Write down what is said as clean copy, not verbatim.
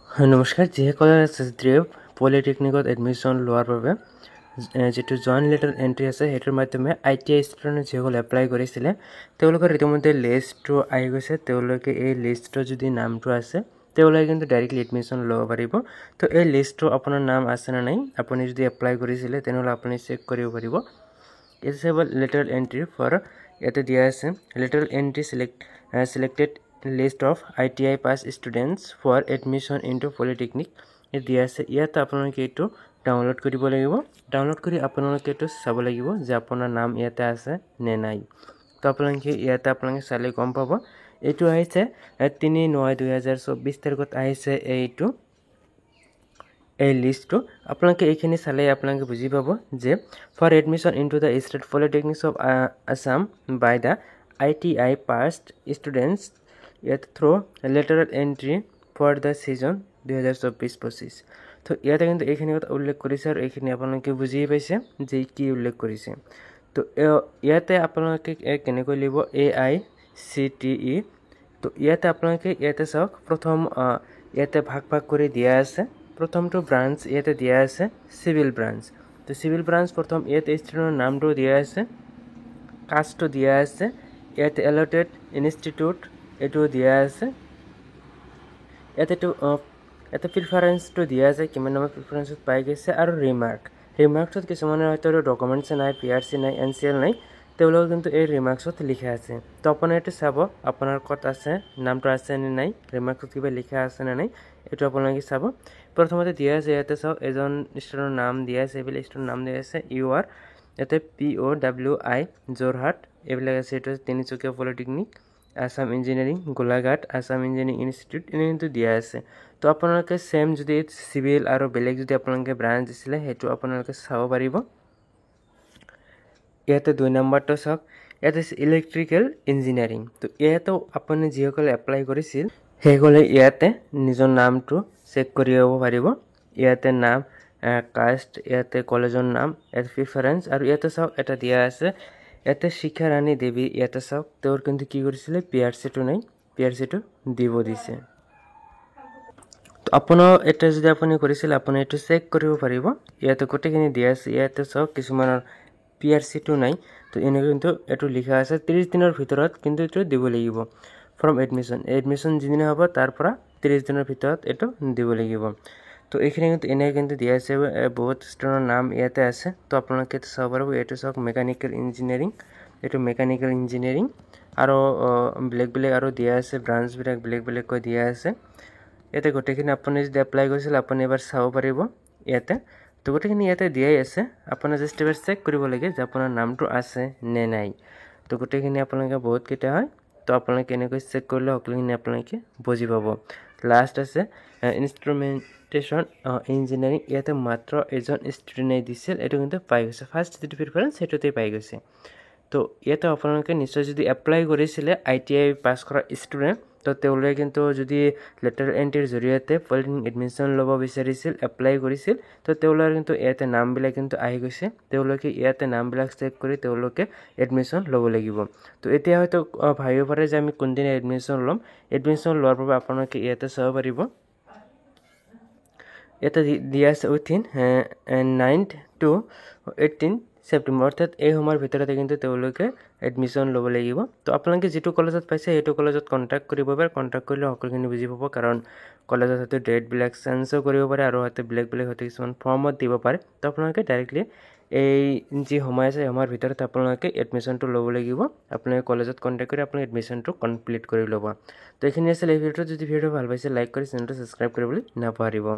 নমস্কাৰ, যিসকলে SSDF পলিটেকনিকত admission লোৱাৰ বাবে যিটো জইন লেটাৰ এণ্ট্ৰি আছে সেইটোৰ মাধ্যমে ITI ষ্টুডেণ্ট যিসকলে এপ্লাই কৰিছিলে তেওঁলোকৰ ইতিমধ্যে লিষ্টটো আহি গৈছে। তেওঁলোকে এই লিষ্টৰ যদি নামটো আছে তেওঁলোকে কিন্তু ডাইৰেক্টলি এডমিশ্যন ল'ব পাৰিব। তো এই লিষ্টটো আপোনাৰ নাম আছে নে নাই, আপুনি যদি এপ্লাই কৰিছিলে তেনেহ'লে আপুনি চেক কৰিব পাৰিব। It's about lateral entry for, ইয়াতে দিয়া আছে lateral entry selected list of ITI pass students for admission into polytechnic দিয়া আছে। ইয়াত আপোনালোকে এইটো ডাউনলোড কৰিব লাগিব। ডাউনলোড কৰি আপোনালোকে এইটো চাব লাগিব যে আপোনাৰ নাম ইয়াতে আছে নে নাই। তো আপোনালোকে ইয়াতে আপোনালোকে চালে গম পাব। এইটো আহিছে 3/9/2024 তাৰিখত আহিছে এই লিষ্টটো। আপোনালোকে এইখিনি চালে আপোনালোকে বুজি পাব যে for admission into the state polytechnics of Assam by the ITI passed students ইয়াত through lateral entry for the session 2024-25। তো ইয়াতে কিন্তু এইখিনি কথা উল্লেখ কৰিছে আৰু এইখিনি আপোনালোকে বুজি পাইছে যে কি উল্লেখ কৰিছে। তো ইয়াতে আপোনালোকে কেনেকৈ লিখিব AICTE। তো ইয়াতে আপোনালোকে ইয়াতে চাওক, প্ৰথম ইয়াতে ভাগ কৰি দিয়া আছে। প্ৰথমটো ব্ৰাঞ্চ ইয়াতে দিয়া আছে চিভিল ব্ৰাঞ্চ। তো চিভিল ব্ৰাঞ্চ প্ৰথম ইয়াতে ষ্টুডেণ্টৰ নামটো দিয়া আছে, কাষ্টটো দিয়া আছে, ইয়াতে এলটেড ইনষ্টিটিউট এইটো দিয়া আছে, ইয়াতে প্ৰিফাৰেঞ্চটো দিয়া আছে, কিমান নম্বৰ প্ৰিফাৰেঞ্চত পাই গৈছে, আৰু ৰিমাৰ্কছত কিছুমানৰ হয়তো ডকুমেণ্টছ নাই, PRC নাই, NCL নাই, তেওঁলোকে কিন্তু এই ৰিমাৰ্কছত লিখা আছে। তো আপোনাৰ এইটো চাব আপোনাৰ ক'ত আছে, নামটো আছে নে নাই, ৰিমাৰ্কছত কিবা লিখা আছে নে নাই, এইটো আপোনালোকে চাব। প্ৰথমতে দিয়া আছে ইয়াতে চাওক এজন ষ্টুডেণ্টৰ নাম দিয়া আছে, এইবিলাক ষ্টুডেণ্টৰ নাম দিয়া আছে UR, ইয়াতে POWI যোৰহাট এইবিলাক আছে। এইটো Tinsukia polytechnic, Assam engineering, Golaghat Assam engineering institute এনে কিন্তু দিয়া আছে। তো আপোনালোকে চেম যদি চিভিল আৰু বেলেগ যদি আপোনালোকে ব্ৰাঞ্চ দিছিলে সেইটো আপোনালোকে চাব পাৰিব। ইয়াতে 2 নম্বৰটো চাওক, ইয়াতে ইলেক্ট্ৰিকেল ইঞ্জিনিয়াৰিং। তো ইয়াতো আপুনি যিসকলে এপ্লাই কৰিছিল সেইসকলে ইয়াতে নিজৰ নামটো চেক কৰিব পাৰিব। ইয়াতে নাম, কাষ্ট, ইয়াতে কলেজৰ নাম, ইয়াতে প্ৰিফাৰেঞ্চ, আৰু ইয়াতে চাওক এটা দিয়া আছে ইয়াতে শিখা ৰাণী দেৱী। ইয়াতে চাওক তেওঁৰ কিন্তু কি কৰিছিলে PRCটো নাই, PRCটো দিব দিছে। তো আপোনাৰ এটা যদি আপুনি কৰিছিলে আপুনি এইটো চেক কৰিব পাৰিব। ইয়াতে গোটেইখিনি দিয়া আছে। ইয়াতে চাওক কিছুমানৰ PRCটো নাই, তো এনেকৈ কিন্তু এইটো লিখা আছে 30 দিনৰ ভিতৰত কিন্তু এইটো দিব লাগিব ফ্ৰম এডমিশ্যন যিদিনা হ'ব তাৰ পৰা 30 দিনৰ ভিতৰত এইটো দিব লাগিব। তো এইখিনি কিন্তু এনেকৈ কিন্তু দিয়া আছে, বহুত ষ্টুডেণ্টৰ নাম ইয়াতে আছে। তো আপোনালোকে চাব পাৰিব। এইটো চাওক মেকানিকেল ইঞ্জিনিয়াৰিং, এইটো মেকানিকেল ইঞ্জিনিয়াৰিং, আৰু বেলেগ আৰু দিয়া আছে, ব্ৰাঞ্চবিলাক বেলেগকৈ দিয়া আছে। ইয়াতে গোটেইখিনি আপুনি যদি এপ্লাই কৰিছিল আপুনি এবাৰ চাব পাৰিব ইয়াতে। তো গোটেইখিনি ইয়াতে দিয়াই আছে, আপোনাৰ জাষ্ট এবাৰ চেক কৰিব লাগে যে আপোনাৰ নামটো আছে নে নাই। তো গোটেইখিনি আপোনালোকে বহুতকেইটা হয়, তো আপোনালোকে এনেকৈ চেক কৰিলে সকলোখিনি আপোনালোকে বুজি পাব। লাষ্ট আছে ইনষ্ট্ৰুমেণ্টেশ্যন ইঞ্জিনিয়াৰিং, ইয়াতে মাত্ৰ এজন ষ্টুডেণ্টে দিছিল, এইটো কিন্তু পাই গৈছে, ফাৰ্ষ্ট যিটো প্ৰিফাৰেঞ্চ সেইটোতেই পাই গৈছে। তো ইয়াতে আপোনালোকে নিশ্চয় যদি এপ্লাই কৰিছিলে ITI পাছ কৰা ষ্টুডেণ্ট, তো তেওঁলোকে কিন্তু যদি লেটাৰ এণ্ট্ৰিৰ জৰিয়তে পলিটেকনিক এডমিশ্যন ল'ব বিচাৰিছিল, এপ্লাই কৰিছিল, তো তেওঁলোকৰ কিন্তু ইয়াতে নামবিলাক কিন্তু আহি গৈছে। তেওঁলোকে ইয়াতে নামবিলাক চেক কৰি তেওঁলোকে এডমিশ্যন ল'ব লাগিব। তো এতিয়া হয়তো ভাবিব পাৰে যে আমি কোনদিনা এডমিশ্যন ল'ম। এডমিশ্যন লোৱাৰ বাবে আপোনালোকে ইয়াতে চাব পাৰিব। ইয়াতে দিয়া আছে উইথিন 9 to 18 ছেপ্টেম্বৰ, অৰ্থাৎ এই সময়ৰ ভিতৰতে কিন্তু তেওঁলোকে এডমিশ্যন ল'ব লাগিব। তো আপোনালোকে যিটো কলেজত পাইছে সেইটো কলেজত কণ্টেক্ট কৰিব পাৰে। কণ্টেক্ট কৰিলে সকলোখিনি বুজি পাব, কাৰণ কলেজত হয়তো ডেটবিলাক চেঞ্জো কৰিব পাৰে আৰু হয়তো বেলেগ হয়তো কিছুমান ফৰ্মত দিব পাৰে। তো আপোনালোকে ডাইৰেক্টলি এই যি সময় আছে সেই সময়ৰ ভিতৰত আপোনালোকে এডমিশ্যনটো ল'ব লাগিব। আপোনালোকে কলেজত কণ্টেক্ট কৰি আপোনালোকে এডমিশ্যনটো কমপ্লিট কৰি ল'ব। তো এইখিনি আছিল এই ভিডিঅ'টো। যদি ভিডিঅ'টো ভাল পাইছে লাইক কৰি চেনেলটো ছাবস্ক্ৰাইব কৰিবলৈ নাপাহৰিব।